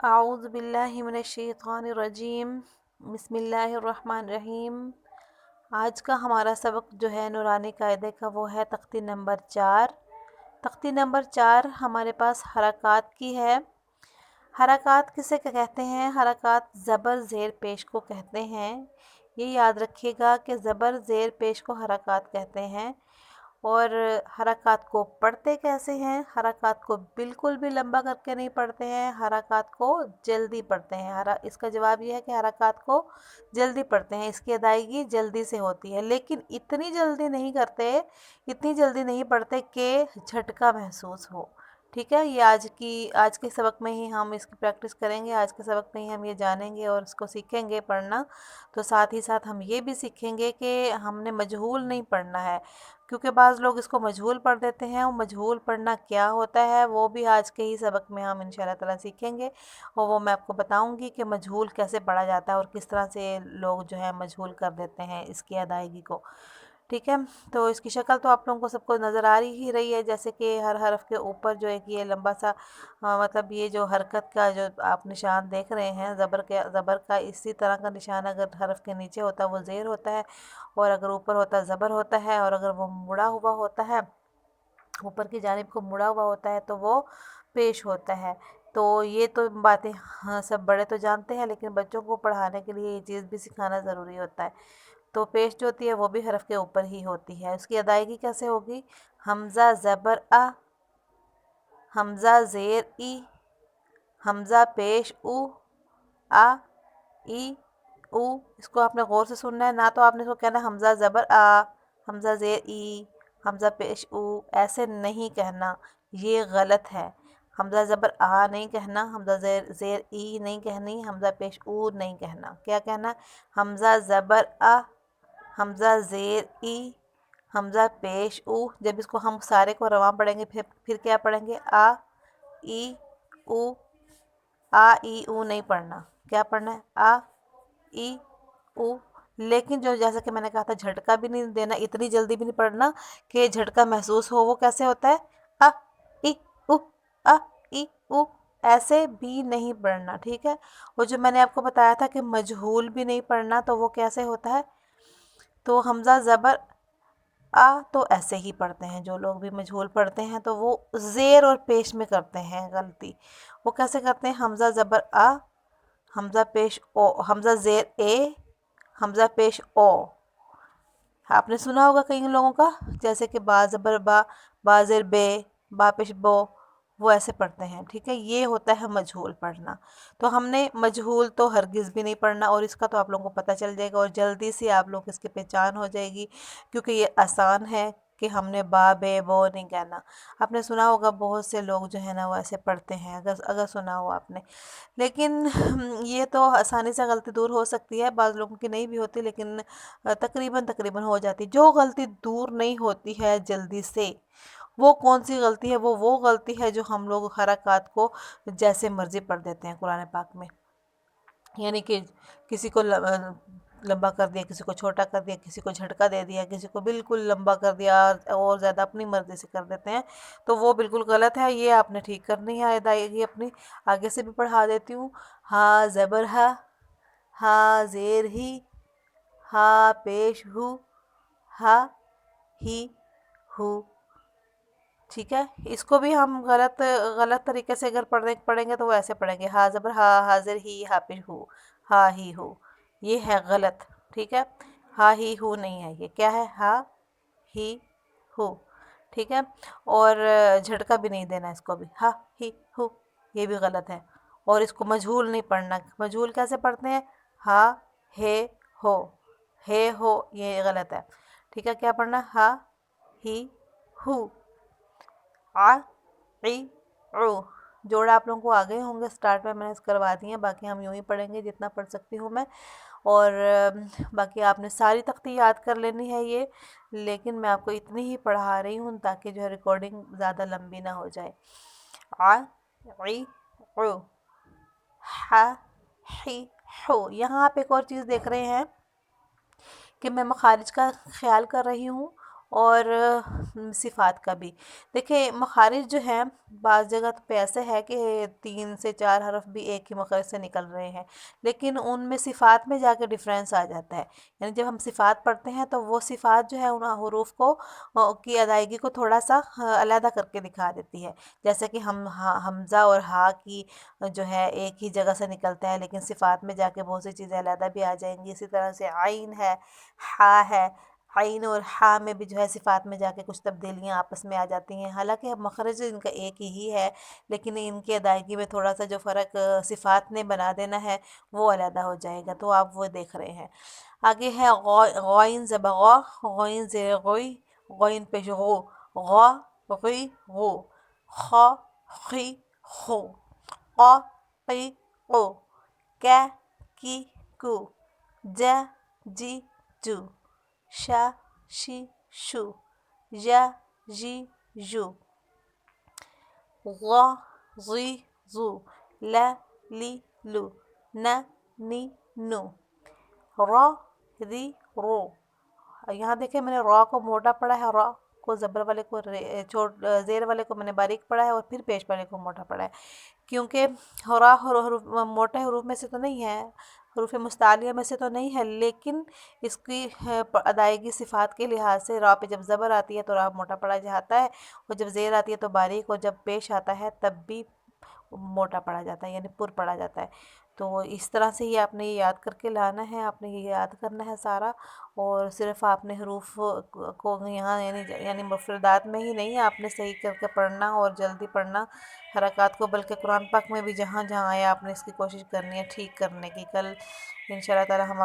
اعوذ باللہ من الشیطان الرجیم، بسم اللہ الرحمن الرحیم۔ آج کا ہمارا سبق جو ہے نورانی قاعدے کا وہ ہے تختی نمبر 4۔ تختی نمبر 4 ہمارے پاس حرکات کی ہے۔ حرکات کسے کہتے ہیں؟ حرکات زبر زیر پیش کو کہتے ہیں۔ یہ یاد رکھیے گا کہ زبر زیر پیش کو حرکات کہتے ہیں۔ اور حرکات کو پڑھتے کیسے ہیں؟ حرکات کو بالکل بھی لمبا کر کے نہیں پڑھتے ہیں، حرکات کو جلدی پڑھتے ہیں۔ اس کا جواب یہ ہے کہ حرکات کو جلدی پڑھتے ہیں، اس کی ادائیگی جلدی سے ہوتی ہے، لیکن اتنی جلدی نہیں کرتے، اتنی جلدی نہیں پڑھتے کہ جھٹکا محسوس ہو۔ ٹھیک ہے، یہ آج کے سبق میں ہی ہم اس کی پریکٹس کریں گے، آج کے سبق میں ہی ہم یہ جانیں گے اور اس کو سیکھیں گے پڑھنا۔ تو ساتھ ہی ساتھ ہم یہ بھی سیکھیں گے کہ ہم نے مجہول نہیں پڑھنا ہے، کیونکہ بعض لوگ اس کو مجہول پڑھ دیتے ہیں۔ اور مجہول پڑھنا کیا ہوتا ہے وہ بھی آج کے ہی سبق میں ہم انشاءاللہ تعالیٰ سیکھیں گے، اور وہ میں آپ کو بتاؤں گی کہ مجہول کیسے پڑھا جاتا ہے اور کس طرح سے لوگ جو ہے مجہول کر دیتے ہیں اس کی ادائیگی کو۔ ٹھیک ہے، تو اس کی شکل تو آپ لوگوں کو سب کو نظر آ ہی رہی ہے، جیسے کہ ہر حرف کے اوپر جو ایک یہ لمبا سا مطلب یہ جو حرکت کا جو آپ نشان دیکھ رہے ہیں زبر کا اسی طرح کا نشان اگر حرف کے نیچے ہوتا ہے وہ زیر ہوتا ہے، اور اگر اوپر ہوتا ہے زبر ہوتا ہے، اور اگر وہ مڑا ہوا ہوتا ہے، اوپر کی جانب کو مڑا ہوا ہوتا ہے تو وہ پیش ہوتا ہے۔ تو یہ تو باتیں سب بڑے تو جانتے ہیں، لیکن بچوں کو پڑھانے کے لیے یہ چیز بھی سکھانا ضروری ہوتا ہے۔ تو پیش جو ہوتی ہے وہ بھی حرف کے اوپر ہی ہوتی ہے۔ اس کی ادائیگی کیسے ہوگی؟ حمزہ زبر آ، حمزہ زیر ای، حمزہ پیش او، آ ای او۔ اس کو آپ نے غور سے سننا ہے، نہ تو آپ نے اس کو کہنا حمزہ زبر آ، حمزہ زیر ای، حمزہ پیش او، ایسے نہیں کہنا، یہ غلط ہے۔ حمزہ زبر آ نہیں کہنا، حمزہ زیر ای نہیں کہنی، حمزہ پیش او نہیں کہنا۔ کیا کہنا؟ حمزہ زبر آ، حمزہ زیر ای، حمزہ پیش او۔ جب اس کو ہم سارے کو رواں پڑھیں گے پھر کیا پڑھیں گے؟ آ ای او، آ ای او نہیں پڑھنا۔ کیا پڑھنا ہے؟ آ ای او۔ لیکن جو جیسا کہ میں نے کہا تھا جھٹکا بھی نہیں دینا، اتنی جلدی بھی نہیں پڑھنا کہ جھٹکا محسوس ہو۔ وہ کیسے ہوتا ہے؟ آ ای او، آ ای او، ایسے بھی نہیں پڑھنا۔ ٹھیک ہے، وہ جو میں نے آپ کو بتایا تھا کہ مجہول بھی نہیں پڑھنا، تو وہ کیسے ہوتا ہے؟ تو حمزہ زبر آ تو ایسے ہی پڑھتے ہیں، جو لوگ بھی مجہول پڑھتے ہیں تو وہ زیر اور پیش میں کرتے ہیں غلطی۔ وہ کیسے کرتے ہیں؟ حمزہ زبر آ، حمزہ پیش او، حمزہ زیر اے، حمزہ پیش او۔ آپ نے سنا ہوگا کئی لوگوں کا، جیسے کہ با زبر با، با زیر بے، با پیش بو، وہ ایسے پڑھتے ہیں۔ ٹھیک ہے، یہ ہوتا ہے مجہول پڑھنا۔ تو ہم نے مجہول تو ہرگز بھی نہیں پڑھنا، اور اس کا تو آپ لوگوں کو پتہ چل جائے گا، اور جلدی سے آپ لوگ اس کی پہچان ہو جائے گی، کیونکہ یہ آسان ہے کہ ہم نے با بے بو نہیں کہنا۔ آپ نے سنا ہوگا بہت سے لوگ جو ہے نا وہ ایسے پڑھتے ہیں، اگر سنا ہو آپ نے، لیکن یہ تو آسانی سے غلطی دور ہو سکتی ہے، بعض لوگوں کی نہیں بھی ہوتی، لیکن تقریباً ہو جاتی۔ جو غلطی دور نہیں ہوتی ہے جلدی سے، وہ کون سی غلطی ہے؟ وہ غلطی ہے جو ہم لوگ حرکات کو جیسے مرضی پڑھ دیتے ہیں قرآن پاک میں، یعنی کہ کسی کو لمبا کر دیا، کسی کو چھوٹا کر دیا، کسی کو جھٹکا دے دیا، کسی کو بالکل لمبا کر دیا اور زیادہ اپنی مرضی سے کر دیتے ہیں، تو وہ بالکل غلط ہے۔ یہ آپ نے ٹھیک کرنی ہے ادائیگی اپنی۔ آگے سے بھی پڑھا دیتی ہوں۔ ہا زبر ہا، ہا زیر ہی، ہا پیش ہو، ہا ہی ہو۔ ٹھیک ہے، اس کو بھی ہم غلط طریقے سے اگر پڑھیں گے تو وہ ایسے پڑھیں گے، ہا زبر ہا، حاضر ہی، ہا پیش ہو، ہا ہی ہو۔ یہ ہے غلط۔ ٹھیک ہے، ہا ہی ہو نہیں ہے، یہ کیا ہے؟ ہا ہی ہو۔ ٹھیک ہے، اور جھٹکا بھی نہیں دینا اس کو بھی، ہا ہی ہو، یہ بھی غلط ہے۔ اور اس کو مجہول نہیں پڑھنا۔ مجہول کیسے پڑھتے ہیں؟ ہا ہے ہو، یہ غلط ہے۔ ٹھیک ہے، کیا پڑھنا؟ ہا ہی ہو، آ ای او۔ جوڑا آپ لوگوں کو آگے ہوں گے، سٹارٹ میں نے کروا دی ہیں، باقی ہم یوں ہی پڑھیں گے جتنا پڑھ سکتی ہوں میں، اور باقی آپ نے ساری تختی یاد کر لینی ہے یہ، لیکن میں آپ کو اتنی ہی پڑھا رہی ہوں تاکہ جو ہے ریکارڈنگ زیادہ لمبی نہ ہو جائے۔ آ ای او، ہا ہی ہو۔ یہاں آپ ایک اور چیز دیکھ رہے ہیں کہ میں مخارج کا خیال کر رہی ہوں، اور صفات کا بھی۔ دیکھیں مخارج جو ہیں بعض جگہ پہ ایسے ہے کہ 3 سے 4 حرف بھی ایک ہی مخرج سے نکل رہے ہیں، لیکن ان میں صفات میں جا کے ڈفرینس آ جاتا ہے، یعنی جب ہم صفات پڑھتے ہیں تو وہ صفات جو ہے ان حروف کو کی ادائیگی کو تھوڑا سا علیحدہ کر کے دکھا دیتی ہے، جیسے کہ ہم حمزہ اور ہا کی جو ہے ایک ہی جگہ سے نکلتا ہے، لیکن صفات میں جا کے بہت سی چیزیں علیحدہ بھی آ جائیں گی۔ اسی طرح سے عین ہے، ہا ہے، عین اور ہا میں بھی جو ہے صفات میں جا کے کچھ تبدیلیاں آپس میں آ جاتی ہیں، حالانکہ مخرج ان کا ایک ہی ہے، لیکن ان کی ادائیگی میں تھوڑا سا جو فرق صفات نے بنا دینا ہے وہ علیحدہ ہو جائے گا، تو آپ وہ دیکھ رہے ہیں۔ آگے ہے غائن زبر غا، غائن زیر غوئی، غائن پیش غو، غا غی غو، خا خی خو، قا قی قو، کا کی کو، جا جی جو، شا شی شو، ژا ژی ژو، غا غی غو، لا لی لو، نا نی نو، را ری رو۔ یہاں دیکھیں میں نے را کو موٹا پڑھا ہے، را کو زبر والے کو زیر والے کو میں نے باریک پڑھا ہے، اور پھر پیش والے کو موٹا پڑھا ہے، کیونکہ را موٹے حروف میں سے تو نہیں ہے، حروف مستعلیہ میں سے تو نہیں ہے، لیکن اس کی ادائیگی صفات کے لحاظ سے را پہ جب زبر آتی ہے تو را موٹا پڑھا جاتا ہے، اور جب زیر آتی ہے تو باریک، اور جب پیش آتا ہے تب بھی موٹا پڑھا جاتا ہے، یعنی پر پڑھا جاتا ہے۔ تو اس طرح سے ہی آپ نے یہ یاد کر کے لانا ہے، آپ نے یہ یاد کرنا ہے سارا، اور صرف آپ نے حروف کو یہاں یعنی مفردات میں ہی نہیں، آپ نے صحیح کر کے پڑھنا اور جلدی پڑھنا حرکات کو، بلکہ قرآن پاک میں بھی جہاں جہاں آیا آپ نے اس کی کوشش کرنی ہے ٹھیک کرنے کی۔ کل انشاءاللہ تعالی ہم